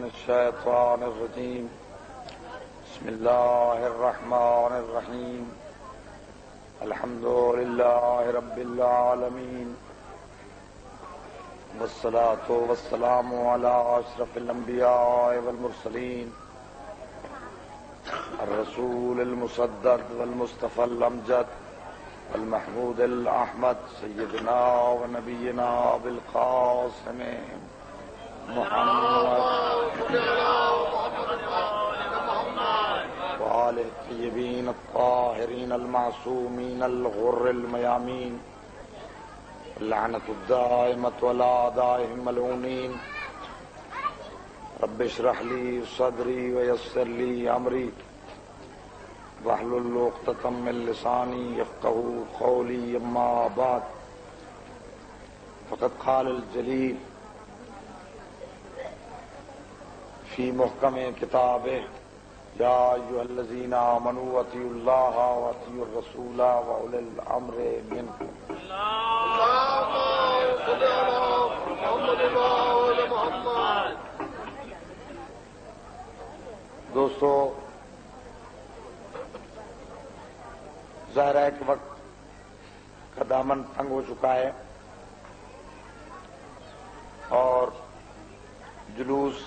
الشيطان الرجيم بسم الله الرحمن الرحيم الحمد لله رب العالمين والصلاة والسلام على أشرف الأنبياء والمرسلين الرسول المسدد والمصطفى الأمجد المحمود الأحمد سيدنا ونبينا بالقاسم محمد وآله الطيبين الطاهرين المعصومين الغر الميامين اللعنة الدائمة على أعدائهم ملعونين رب اشرح لي صدري ويسر لي أمري واحلل عقدة من لساني يفقهوا قولي أما بعد فقد قال الجليل في محكم كتابه يا أيها الذين آمنوا أطيعوا الله وأطيعوا الرسول وأولي الأمر منكم. اللهم صل على محمد وعلى محمد. دوستو، ظاہر ہے کہ وقت کا دامن تنگ ہو چکا ہے اور جلوس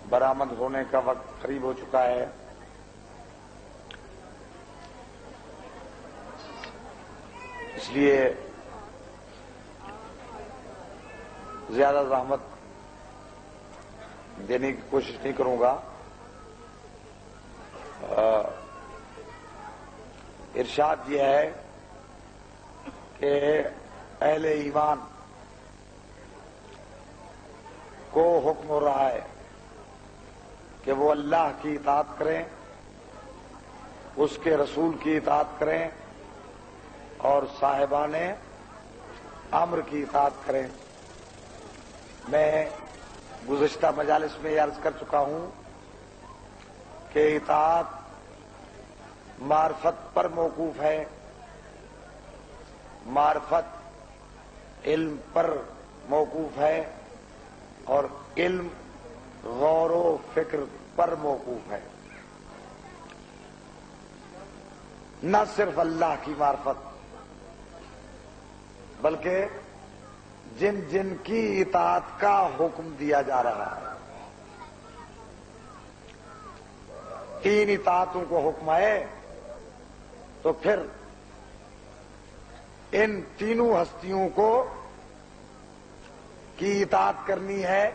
برآمد ہونے کا وقت قریب ہو چکا ہے. اس لیے زیادہ زحمت دینے کی کوشش نہیں کروں گا. ارشاد یہ ہے کہ اہل ایمان کو حکم ہو رہا ہے کہ وہ اللہ کی اطاعت کریں، اس کے رسول کی اطاعت کریں اور صاحبان امر کی اطاعت کریں. میں گزشتہ مجالس میں یہ عرض کر چکا ہوں کہ اطاعت معرفت پر موقوف ہے، معرفت علم پر موقوف ہے اور علم غور و فکر پر موقوف ہے. نہ صرف اللہ کی معرفت بلکہ جن جن کی اطاعت کا حکم دیا جا رہا ہے. تین اطاعتوں کو حکم ہے تو پھر ان تینوں ہستیوں کو کی اطاعت کرنی ہے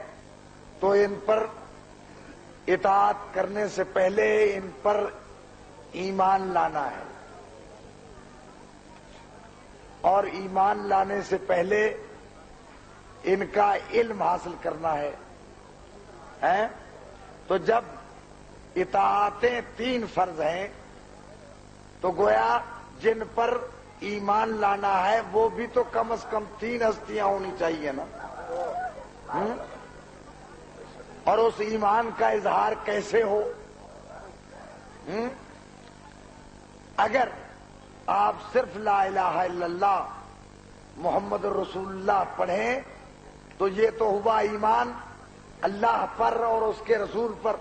تو ان پر اطاعت کرنے سے پہلے ان پر ایمان لانا ہے اور ایمان لانے سے پہلے ان کا علم حاصل کرنا ہے. تو جب اطاعتیں تین فرض ہیں تو گویا جن پر ایمان لانا ہے وہ بھی تو کم از کم تین ہستیاں ہونی چاہیے نا. اور اس ایمان کا اظہار کیسے ہو؟ اگر آپ صرف لا الہ الا اللہ محمد رسول اللہ پڑھیں تو یہ تو ہوا ایمان اللہ پر اور اس کے رسول پر،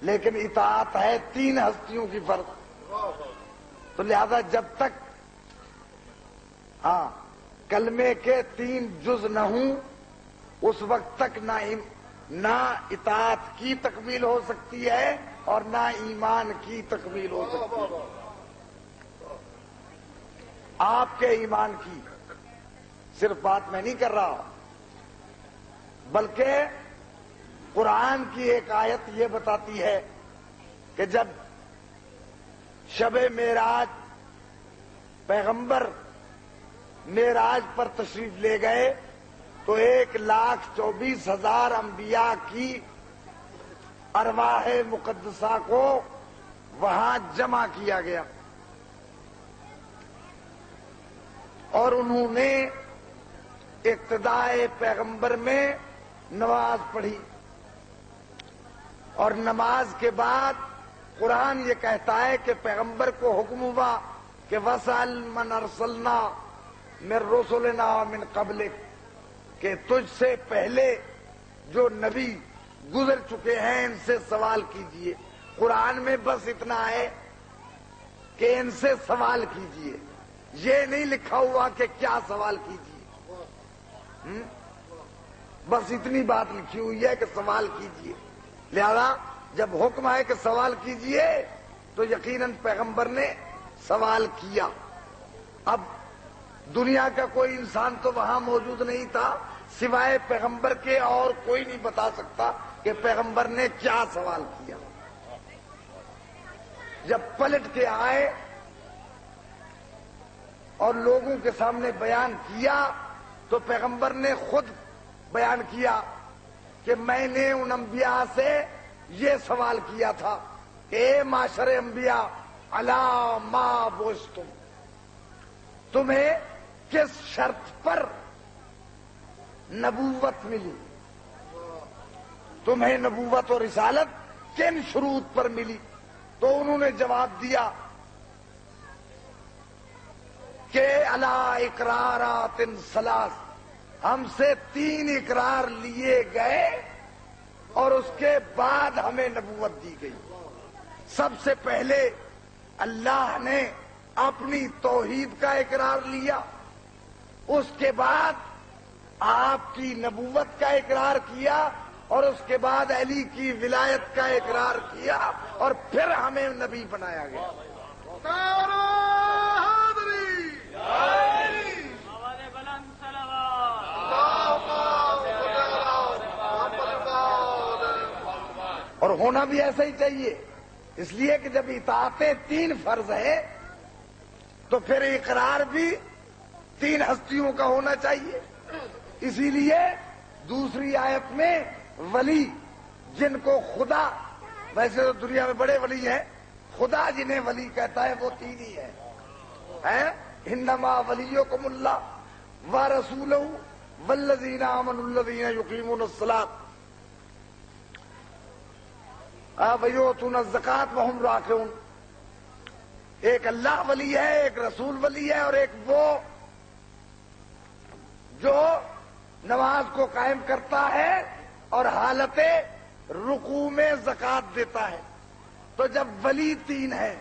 لیکن اطاعت ہے تین ہستیوں کی فرض. تو لہذا جب تک کلمے کے تین جز نہ ہوں اس وقت تک نہ اطاعت کی تکمیل ہو سکتی ہے اور نہ ایمان کی تکمیل ہو سکتی ہے. آپ کے ایمان کی صرف بات میں نہیں کر رہا بلکہ قرآن کی ایک آیت یہ بتاتی ہے کہ جب شب معراج پیغمبر معراج پر تشریف لے گئے تو 1,24,000 انبیاء کی ارواح مقدسہ کو وہاں جمع کیا گیا اور انہوں نے اقتداء پیغمبر میں نماز پڑھی اور نماز کے بعد قرآن یہ کہتا ہے کہ پیغمبر کو حکم ہوا کہ وَسَأَلْ مَنْ أَرْسَلْنَا مِنْ رُسُلِنَا مِنْ قَبْلِكَ، کہ تجھ سے پہلے جو نبی گزر چکے ہیں ان سے سوال کیجئے۔ قرآن میں بس اتنا ہے کہ ان سے سوال کیجئے، یہ نہیں لکھا ہوا کہ کیا سوال کیجئے۔ بس اتنی بات لکھی ہوئی ہے کہ سوال کیجئے۔ لہذا جب حکم ہے کہ سوال کیجئے تو یقیناً پیغمبر نے سوال کیا۔ اب دنیا کا کوئی انسان تو وہاں موجود نہیں تھا سوائے پیغمبر کے، اور کوئی نہیں بتا سکتا کہ پیغمبر نے کیا سوال کیا۔ جب پلٹ کے آئے اور لوگوں کے سامنے بیان کیا تو پیغمبر نے خود بیان کیا کہ میں نے ان انبیاء سے یہ سوال کیا تھا کہ اے معاشر انبیاء الا ما بعثتم، تمہیں کس شرط پر نبوت ملی، تمہیں نبوت اور رسالت کن شروط پر ملی؟ تو انہوں نے جواب دیا کہ الا اقرارات ثلاث، ہم سے 3 اقرار لیے گئے اور اس کے بعد ہمیں نبوت دی گئی۔ سب سے پہلے اللہ نے اپنی توحید کا اقرار لیا، اس کے بعد آپ کی نبوت کا اقرار کیا، اور اس کے بعد علی کی ولایت کا اقرار کیا، اور پھر ہمیں نبی بنایا گیا۔ اور ہونا بھی ایسا ہی چاہیے، اس لیے کہ جب اطاعتیں 3 فرض ہیں تو پھر اقرار بھی 3 ہستیوں کا ہونا چاہیے۔ اسی لیے دوسری آیت میں ولی جن کو خدا، ویسے تو دنیا میں بڑے ولی ہیں، خدا جنہیں ولی کہتا ہے وہ 3 ہی ہیں، انما ولیکم اللہ ورسولہ والذین آمنوا الذین یقیمون الصلاۃ ویؤتون الزکاۃ وہم راکعون۔ ایک اللہ ولی ہے، ایک رسول ولی ہے، اور ایک وہ جو نماز کو قائم کرتا ہے اور حالت رکوع میں زکوٰۃ دیتا ہے۔ تو جب ولی 3 ہے،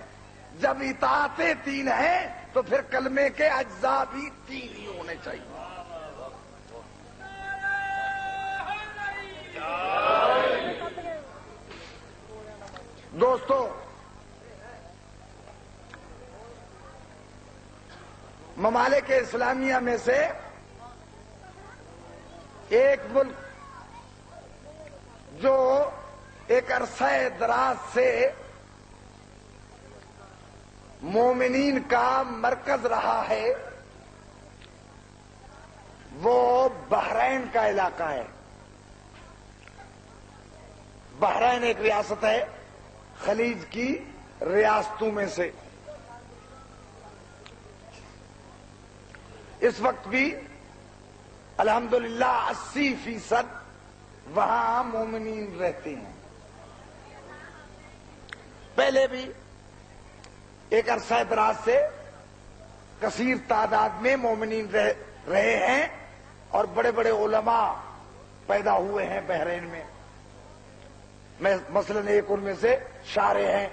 جب اطاعتیں 3 ہیں تو پھر کلمے کے اجزاء بھی 3 ہی ہونے چاہیے۔ دوستو، ممالک اسلامیہ میں سے ایک ملک جو ایک عرصہ دراز سے مومنین کا مرکز رہا ہے وہ بحرین کا علاقہ ہے۔ بحرین ایک ریاست ہے خلیج کی ریاستوں میں سے۔ اس وقت بھی الحمدللہ 80% وہاں مومنین رہتے ہیں۔ پہلے بھی ایک عرصہ دراز سے کثیر تعداد میں مومنین رہے ہیں، اور بڑے بڑے علماء پیدا ہوئے ہیں بحرین میں۔ مثلاً ایک ان میں سے شارح ہیں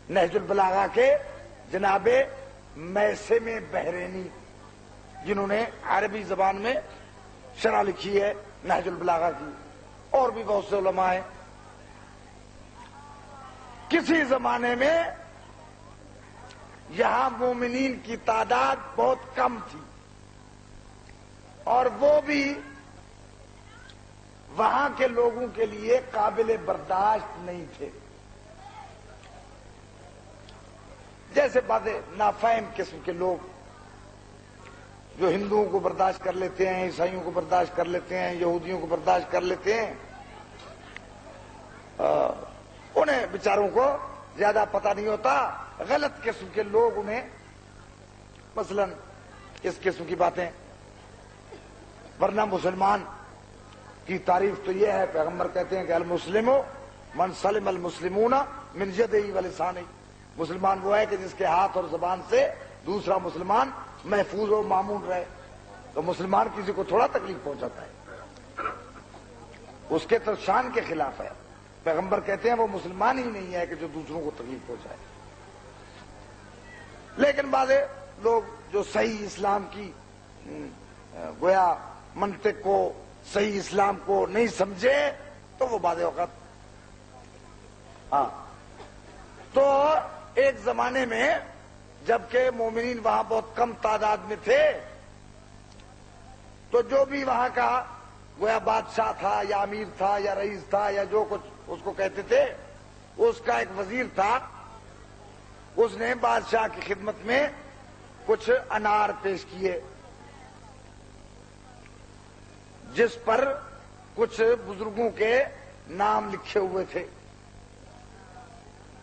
نہج البلاغہ کے جناب میثم بحرینی، جنہوں نے عربی زبان میں شرح لکھی ہے نہج البلاغہ کی، اور بھی بہت سے علماء ہیں۔ کسی زمانے میں یہاں مومنین کی تعداد بہت کم تھی، اور وہ بھی وہاں کے لوگوں کے لیے قابل برداشت نہیں تھے۔ جیسے بعض نافہم قسم کے لوگ جو ہندوؤں کو برداشت کر لیتے ہیں، عیسائیوں کو برداشت کر لیتے ہیں، یہودیوں کو برداشت کر لیتے ہیں، انہیں بیچاروں کو زیادہ پتہ نہیں ہوتا، غلط قسم کے لوگ انہیں مثلا اس قسم کی باتیں۔ ورنہ مسلمان کی تعریف تو یہ ہے، پیغمبر کہتے ہیں کہ المسلم من سلم المسلمون من یدہ ولسانہ، مسلمان وہ ہے کہ جس کے ہاتھ اور زبان سے دوسرا مسلمان محفوظ و مامون رہے۔ تو مسلمان کسی کو تھوڑا تکلیف پہنچاتا ہے۔ اس کے تو شان کے خلاف ہے. پیغمبر کہتے ہیں وہ مسلمان ہی نہیں ہے کہ جو دوسروں کو تکلیف پہنچائے. لیکن بعض لوگ جو صحیح اسلام کی گویا منطق کو، صحیح اسلام کو نہیں سمجھے تو وہ بعض اوقات. ہاں تو ایک زمانے میں جبکہ مومنین وہاں بہت کم تعداد میں تھے، تو جو بھی وہاں کا گویا بادشاہ تھا یا امیر تھا یا رئیس تھا یا جو کچھ اس کو کہتے تھے، اس کا ایک وزیر تھا. اس نے بادشاہ کی خدمت میں کچھ انار پیش کیے جس پر کچھ بزرگوں کے نام لکھے ہوئے تھے،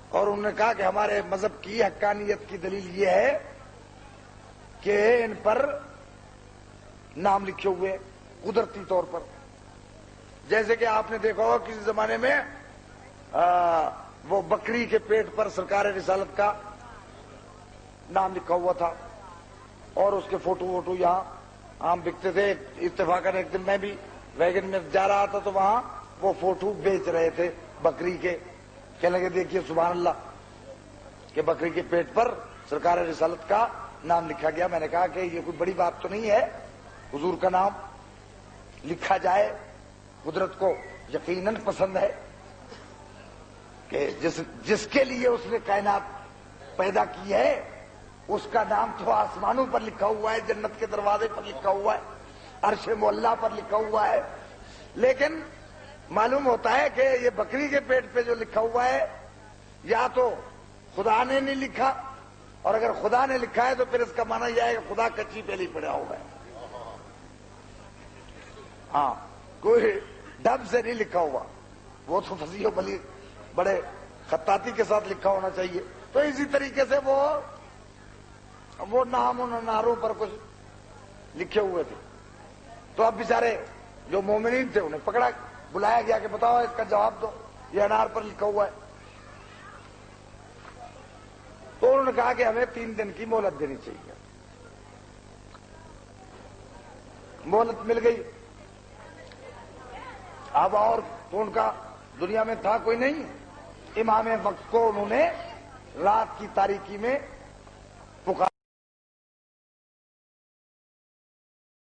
اور انہوں نے کہا کہ ہمارے مذہب کی حقانیت کی دلیل یہ ہے کہ ان پر نام لکھے ہوئے قدرتی طور پر. جیسے کہ آپ نے دیکھا ہوگا کسی زمانے میں وہ بکری کے پیٹ پر سرکار رسالت کا نام لکھا ہوا تھا، اور اس کے فوٹو ووٹو یہاں عام بکتے تھے. اتفاقاً ایک دن میں بھی ویگن میں جا رہا تھا تو وہاں وہ فوٹو بیچ رہے تھے بکری کے. کہنے لگے دیکھیے سبحان اللہ کہ بکری کے پیٹ پر سرکار رسالت کا نام لکھا گیا. میں نے کہا کہ یہ کوئی بڑی بات تو نہیں ہے، حضور کا نام لکھا جائے. قدرت کو یقیناً پسند ہے کہ جس کے لیے اس نے کائنات پیدا کی ہے اس کا نام تو آسمانوں پر لکھا ہوا ہے، جنت کے دروازے پر لکھا ہوا ہے، عرش معلیٰ پر لکھا ہوا ہے. لیکن معلوم ہوتا ہے کہ یہ بکری کے پیٹ پہ جو لکھا ہوا ہے یا تو خدا نے نہیں لکھا، اور اگر خدا نے لکھا ہے تو پھر اس کا معنی یہ ہے کہ خدا کچی پہ نہیں پڑا ہوا ہے. ہاں کوئی ڈب سے نہیں لکھا ہوا، وہ تو فصیح و بلیغ بڑے خطاطی کے ساتھ لکھا ہونا چاہیے. تو اسی طریقے سے وہ نام ان اناروں پر کچھ لکھے ہوئے تھے. تو اب بیچارے جو مومنین تھے انہیں پکڑا، بلایا گیا کہ بتاؤ اس کا جواب دو، یہ انار پر لکھا ہوا ہے. تو انہوں نے کہا کہ ہمیں 3 دن کی مہلت دینی چاہیے. مہلت مل گئی. اب اور تو ان کا دنیا میں تھا کوئی نہیں. امام وقت کو انہوں نے رات کی تاریکی میں